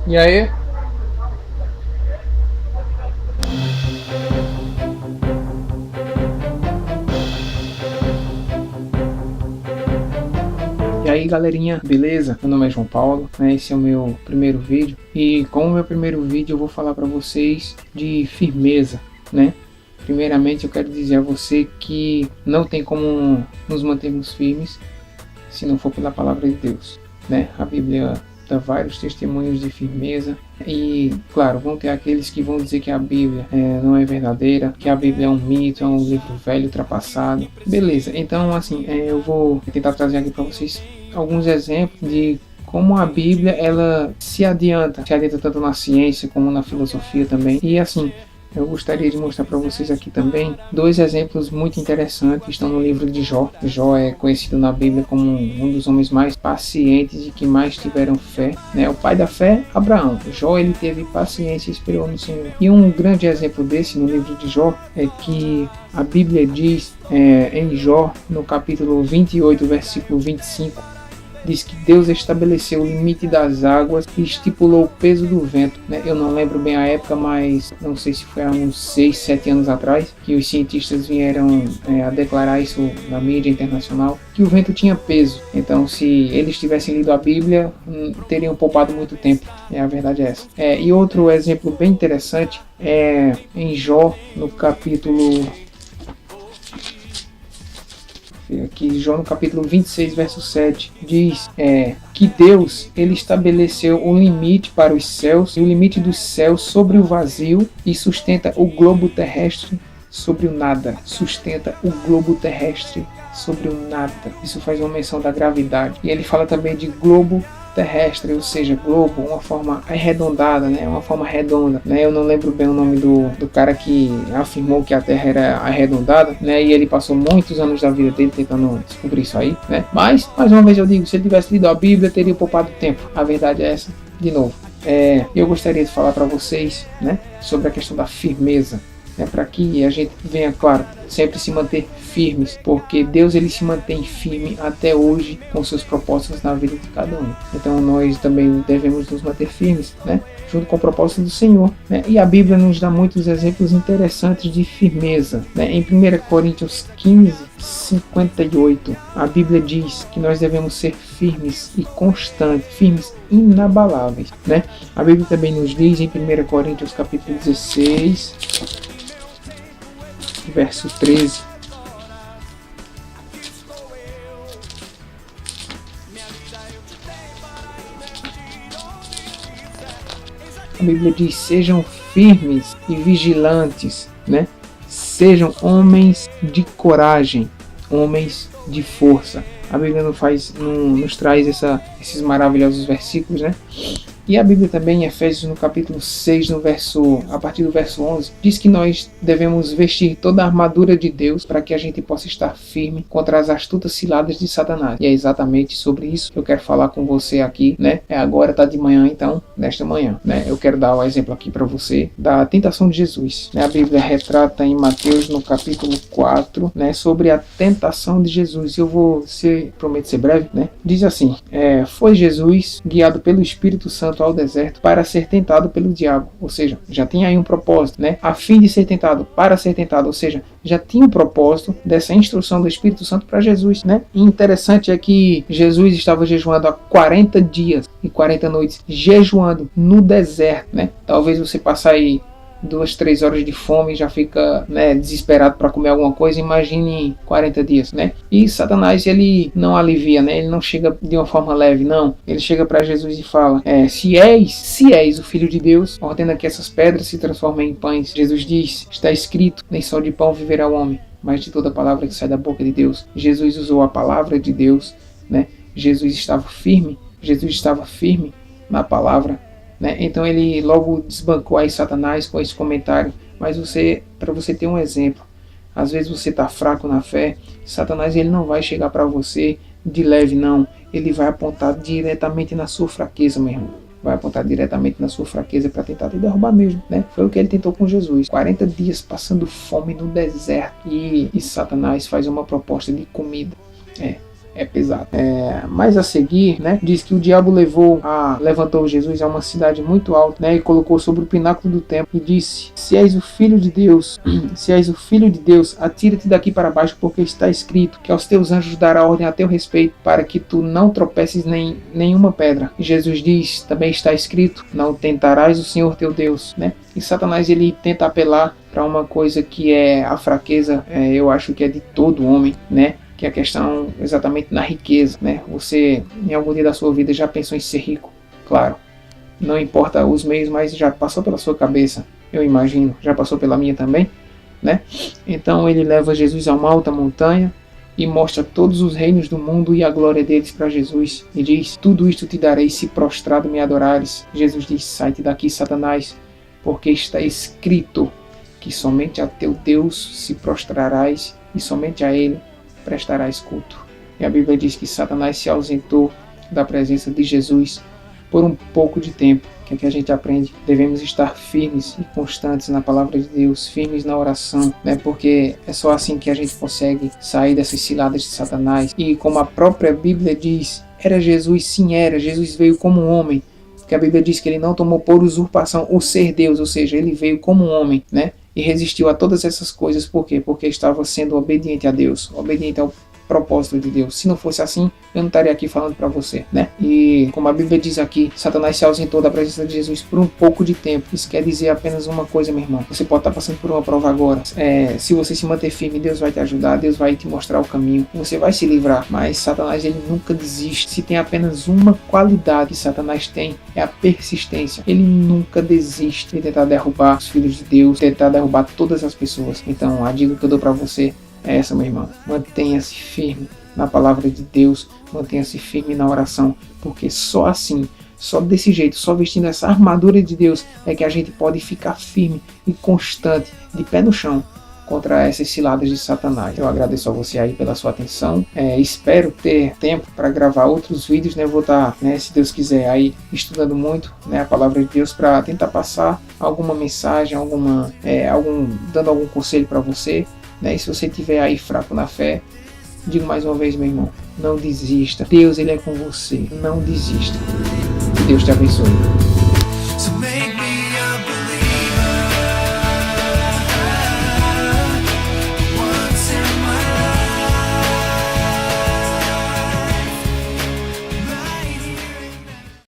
E aí? E aí galerinha, beleza? Meu nome é João Paulo, né? Esse é o meu primeiro vídeo. E como meu primeiro vídeo eu vou falar para vocês de firmeza, né? Primeiramente eu quero dizer a você que não tem como nos mantermos firmes se não for pela palavra de Deus, né? A Bíblia dá vários testemunhos de firmeza e, claro, vão ter aqueles que vão dizer que a Bíblia não é verdadeira, que a Bíblia é um mito, é um livro velho, ultrapassado. Beleza, então assim, eu vou tentar trazer aqui para vocês alguns exemplos de como a Bíblia ela se adianta tanto na ciência como na filosofia também. E assim, eu gostaria de mostrar para vocês aqui também dois exemplos muito interessantes que estão no livro de Jó. Jó é conhecido na Bíblia como um dos homens mais pacientes e que mais tiveram fé, né? O pai da fé, Abraão. Jó ele teve paciência e esperou no Senhor. E um grande exemplo desse no livro de Jó é que a Bíblia diz em Jó, no capítulo 28, versículo 25, diz que Deus estabeleceu o limite das águas e estipulou o peso do vento, né? Eu não lembro bem a época, mas não sei se foi há uns 6, 7 anos atrás que os cientistas vieram a declarar isso na mídia internacional, que o vento tinha peso. Então, se eles tivessem lido a Bíblia, teriam poupado muito tempo. A verdade é essa. E outro exemplo bem interessante é em Jó, no capítulo... Aqui, Jó no capítulo 26, verso 7, diz que Deus ele estabeleceu um limite para os céus e o limite dos céus sobre o vazio e sustenta o globo terrestre sobre o nada. Sustenta o globo terrestre sobre o nada. Isso faz uma menção da gravidade. E ele fala também de globo terrestre, ou seja, globo, uma forma arredondada, né? Uma forma redonda, né? Eu não lembro bem o nome do cara que afirmou que a Terra era arredondada, né? E ele passou muitos anos da vida dele tentando descobrir isso aí, né? Mas, mais uma vez eu digo, se ele tivesse lido a Bíblia, teria poupado tempo. A verdade é essa, de novo. Eu gostaria de falar para vocês, né? Sobre a questão da firmeza, né? Para que a gente venha, claro, sempre se manter firmes, porque Deus ele se mantém firme até hoje com seus propósitos na vida de cada um. Então nós também devemos nos manter firmes, né? Junto com o propósito do Senhor, né? E a Bíblia nos dá muitos exemplos interessantes de firmeza, né? Em 1 Coríntios 15, 58, a Bíblia diz que nós devemos ser firmes e constantes, firmes, inabaláveis, né? A Bíblia também nos diz em 1 Coríntios capítulo 16, verso 13, a Bíblia diz: sejam firmes e vigilantes, né? Sejam homens de coragem, homens de força. A Bíblia nos traz esses maravilhosos versículos, né? E a Bíblia também, em Efésios, no capítulo 6, a partir do verso 11, diz que nós devemos vestir toda a armadura de Deus para que a gente possa estar firme contra as astutas ciladas de Satanás. E é exatamente sobre isso que eu quero falar com você aqui, né? Agora tá de manhã, então, nesta manhã, né? Eu quero dar um exemplo aqui para você da tentação de Jesus, né? A Bíblia retrata em Mateus, no capítulo 4, né? Sobre a tentação de Jesus. Eu prometo ser breve, né? Diz assim: foi Jesus guiado pelo Espírito Santo ao deserto para ser tentado pelo diabo, ou seja, já tinha aí um propósito, né? A fim de ser tentado, para ser tentado, ou seja, já tinha um propósito dessa instrução do Espírito Santo para Jesus, né? E interessante é que Jesus estava jejuando há 40 dias e 40 noites, jejuando no deserto, né? Talvez você passe aí 2, 3 horas de fome e já fica, né, desesperado para comer alguma coisa. Imagine 40 dias, né? E Satanás ele não alivia, né? Ele não chega de uma forma leve, não. Ele chega para Jesus e fala: se és o Filho de Deus, ordena que essas pedras se transformem em pães. Jesus diz: está escrito, nem só de pão viverá o homem, mas de toda palavra que sai da boca de Deus. Jesus usou a palavra de Deus, né? Jesus estava firme na palavra, né? Então ele logo desbancou aí Satanás com esse comentário. Mas para você ter um exemplo, às vezes você está fraco na fé, Satanás ele não vai chegar para você de leve, não. Ele vai apontar diretamente na sua fraqueza, meu irmão. Vai apontar diretamente na sua fraqueza para tentar te derrubar mesmo, né? Foi o que ele tentou com Jesus. 40 dias passando fome no deserto e Satanás faz uma proposta de comida. é pesado. Mas a seguir, né, diz que o diabo levantou Jesus a uma cidade muito alta, né, e colocou sobre o pináculo do templo e disse: se és o filho de Deus, se és o filho de Deus, atira-te daqui para baixo, porque está escrito que aos teus anjos dará ordem a teu respeito, para que tu não tropeces nenhuma pedra. E Jesus diz, também está escrito, não tentarás o Senhor teu Deus, né? E Satanás, ele tenta apelar para uma coisa que é a fraqueza, eu acho que é de todo homem, né? Que é a questão exatamente na riqueza, né? Você, em algum dia da sua vida, já pensou em ser rico? Claro, não importa os meios, mas já passou pela sua cabeça, eu imagino, já passou pela minha também, né? Então ele leva Jesus a uma alta montanha e mostra todos os reinos do mundo e a glória deles para Jesus, e diz: tudo isto te darei se prostrado me adorares. Jesus diz: sai-te daqui, Satanás, porque está escrito que somente a teu Deus se prostrarás e somente a ele prestarás culto. E a Bíblia diz que Satanás se ausentou da presença de Jesus por um pouco de tempo. O que é que a gente aprende? Devemos estar firmes e constantes na palavra de Deus, firmes na oração, né? Porque é só assim que a gente consegue sair dessas ciladas de Satanás. E como a própria Bíblia diz, era Jesus, sim era, Jesus veio como um homem, porque a Bíblia diz que ele não tomou por usurpação o ser Deus, ou seja, ele veio como um homem, né? E resistiu a todas essas coisas. Por quê? Porque estava sendo obediente a Deus, obediente ao propósito de Deus. Se não fosse assim, eu não estaria aqui falando para você, né? E como a Bíblia diz aqui, Satanás se ausentou da presença de Jesus por um pouco de tempo. Isso quer dizer apenas uma coisa, meu irmão. Você pode estar passando por uma prova agora. Se você se manter firme, Deus vai te ajudar, Deus vai te mostrar o caminho. Você vai se livrar, mas Satanás, ele nunca desiste. Se tem apenas uma qualidade que Satanás tem, é a persistência. Ele nunca desiste de tentar derrubar os filhos de Deus, tentar derrubar todas as pessoas. Então, a dica que eu dou para você é essa, meu irmão. Mantenha-se firme na palavra de Deus, mantenha-se firme na oração, porque só assim, só desse jeito, só vestindo essa armadura de Deus, é que a gente pode ficar firme e constante, de pé no chão, contra essas ciladas de Satanás. Eu agradeço a você aí pela sua atenção. Espero ter tempo para gravar outros vídeos, né? Eu vou estar, se Deus quiser, aí estudando muito, né, a palavra de Deus, para tentar passar alguma mensagem, dando algum conselho para você. E se você estiver aí fraco na fé, digo mais uma vez, meu irmão, não desista. Deus, ele é com você. Não desista. Que Deus te abençoe.